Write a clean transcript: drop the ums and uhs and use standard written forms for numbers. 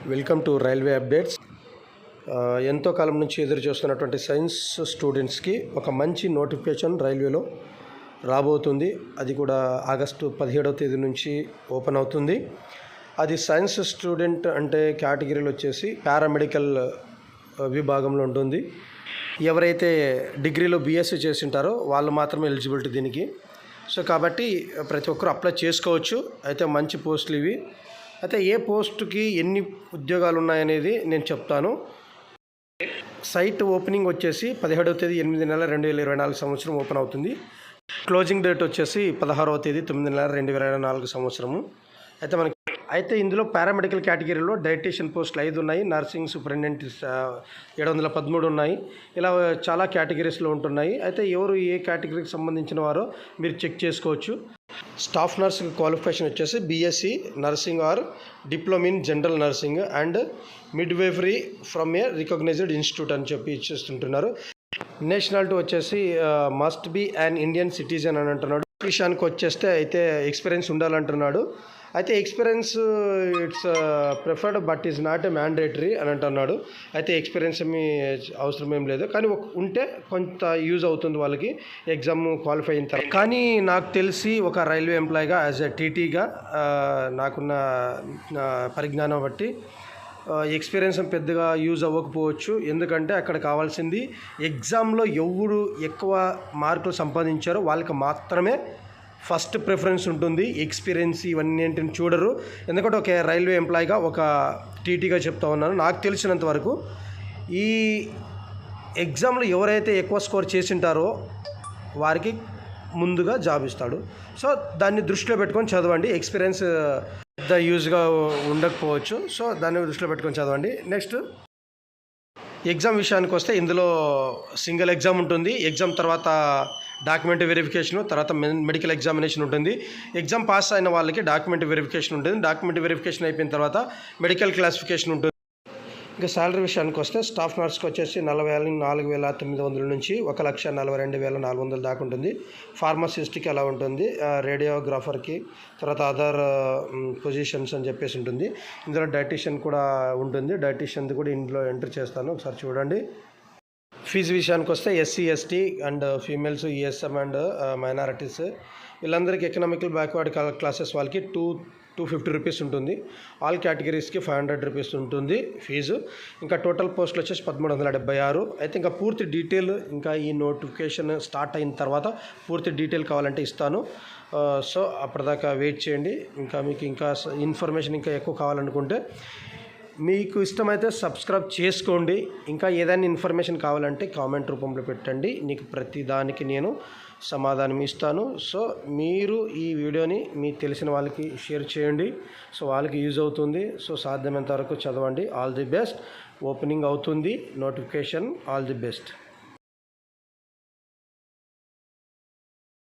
Welcome to railway updates. ఎంతో కాలం నుంచి ఎదురు చూస్తున్నటువంటి సైన్స్ స్టూడెంట్స్కి ఒక మంచి నోటిఫికేషన్ రైల్వేలో రాబోతుంది. అది కూడా ఆగస్టు 17వ తేదీ నుంచి ఓపెన్ అవుతుంది. అది సైన్స్ స్టూడెంట్ అంటే కేటగిరీలో వచ్చేసి పారామెడికల్ విభాగంలో ఉంటుంది. ఎవరైతే డిగ్రీలో బీఎస్సీ చేసి ఉంటారో వాళ్ళు మాత్రమే ఎలిజిబిలిటీ దీనికి. సో కాబట్టి ప్రతి ఒక్కరు అప్లై చేసుకోవచ్చు. అయితే మంచి పోస్టులు ఇవి. అయితే ఏ పోస్టుకి ఎన్ని ఉద్యోగాలు ఉన్నాయనేది నేను చెప్తాను. సైట్ ఓపెనింగ్ వచ్చేసి 17వ తేదీ 8 నెల 2024 సంవత్సరం ఓపెన్ అవుతుంది. క్లోజింగ్ డేట్ వచ్చేసి 16వ తేదీ 9 నెల 2024 సంవత్సరము. అయితే ఇందులో పారామెడికల్ కేటగిరీలో డైటీషియన్ పోస్టులు 5 ఉన్నాయి. నర్సింగ్ సూపరింటెండెంట్ 713 ఉన్నాయి. ఇలా చాలా కేటగిరీస్లో ఉంటున్నాయి. అయితే ఎవరు ఏ కేటగిరీకి సంబంధించిన వారో మీరు చెక్ చేసుకోవచ్చు. స్టాఫ్ నర్స్ క్వాలిఫికేషన్ వచ్చేసి BSc nursing or diploma in general nursing and midwifery from a recognized institute అని చెప్పి ఇచ్చేస్తుంటున్నారు. నేషనాలిటీ వచ్చేసి must be an Indian citizen అని అంటున్నాడు. విషయానికి వచ్చేస్తే అయితే ఎక్స్పీరియన్స్ ఉండాలంటున్నాడు. అయితే experience it's preferred but is not a mandatory అని అంటున్నాడు. అయితే ఎక్స్పీరియన్స్ ఏమీ అవసరం ఏం లేదు, కానీ ఉంటే కొంత యూజ్ అవుతుంది వాళ్ళకి ఎగ్జామ్ క్వాలిఫై అయిన తర్వాత. కానీ నాకు తెలిసి ఒక రైల్వే ఎంప్లాయీగా యాజ్ ఎ టీటీగా నాకున్న పరిజ్ఞానం బట్టి ఎక్స్పీరియన్స్ పెద్దగా యూజ్ అవ్వకపోవచ్చు. ఎందుకంటే అక్కడ కావాల్సింది ఎగ్జామ్లో ఎవరు ఎక్కువ మార్కులు సంపాదించారో వాళ్ళకి మాత్రమే ఫస్ట్ ప్రిఫరెన్స్ ఉంటుంది. ఎక్స్పీరియన్స్ ఇవన్నీ ఏంటని చూడరు. ఎందుకంటే ఒక రైల్వే ఎంప్లాయీగా ఒక టీటీగా చెప్తా ఉన్నాను. నాకు తెలిసినంత వరకు ఈ ఎగ్జామ్లో ఎవరైతే ఎక్కువ స్కోర్ చేసింటారో వారికి ముందుగా జాబ్ ఇస్తాడు. సో దాన్ని దృష్టిలో పెట్టుకొని చదవండి. ఎక్స్పీరియన్స్ పెద్ద యూజ్గా ఉండకపోవచ్చు. సో దాన్ని దృష్టిలో పెట్టుకొని చదవండి. నెక్స్ట్ ఎగ్జామ్ విషయానికి వస్తే ఇందులో సింగిల్ ఎగ్జామ్ ఉంటుంది. ఎగ్జామ్ తర్వాత డాక్యుమెంట్ వెరిఫికేషన్, తర్వాత మెడికల్ ఎగ్జామినేషన్ ఉంటుంది. ఎగ్జామ్ పాస్ అయిన వాళ్ళకి డాక్యుమెంట్ వెరిఫికేషన్ ఉంటుంది. డాక్యుమెంట్ వెరిఫికేషన్ అయిపోయిన తర్వాత మెడికల్ క్లాసిఫికేషన్ ఉంటుంది. ఇంకా శాలరీ విషయానికి వస్తే స్టాఫ్ నర్స్కి వచ్చేసి 44,900 నుంచి 1,42,400 దాకా ఉంటుంది. ఫార్మసిస్ట్కి అలా ఉంటుంది. రేడియోగ్రాఫర్కి, తర్వాత అదర్ పొజిషన్స్ అని చెప్పేసి ఉంటుంది. ఇందులో డైటీషియన్ కూడా ఉంటుంది. డైటీషియన్ది కూడా ఇందులో ఎంటర్ చేస్తాను, ఒకసారి చూడండి. ఫీజు విషయానికి వస్తే SC ST and females, ESM and minorities వీళ్ళందరికీ ఎకనామికల్ బ్యాక్వర్డ్ క్లాసెస్ వాళ్ళకి 250 రూపీస్ ఉంటుంది. ఆల్ కేటగిరీస్కి 500 రూపీస్ ఉంటుంది ఫీజు. ఇంకా టోటల్ పోస్టులు వచ్చేసి 1376. అయితే ఇంకా పూర్తి డీటెయిల్ ఇంకా ఈ నోటిఫికేషన్ స్టార్ట్ అయిన తర్వాత పూర్తి డీటెయిల్ కావాలంటే ఇస్తాను. సో అప్పటిదాకా వెయిట్ చేయండి. మీకు ఇంకా ఇన్ఫర్మేషన్ ఇంకా ఎక్కువ కావాలనుకుంటే మీకు ఇష్టమైతే సబ్స్క్రైబ్ చేసుకోండి. ఇంకా ఏదైనా ఇన్ఫర్మేషన్ కావాలంటే కామెంట్ రూపంలో పెట్టండి. నీకు ప్రతి దానికి నేను సమాధానం ఇస్తాను. సో మీరు ఈ వీడియోని మీకు తెలిసిన వాళ్ళకి షేర్ చేయండి. సో వాళ్ళకి యూజ్ అవుతుంది. సో సాధ్యమైనంత వరకు చదవండి. All the best. ఓపెనింగ్ అవుతుంది నోటిఫికేషన్. All the best.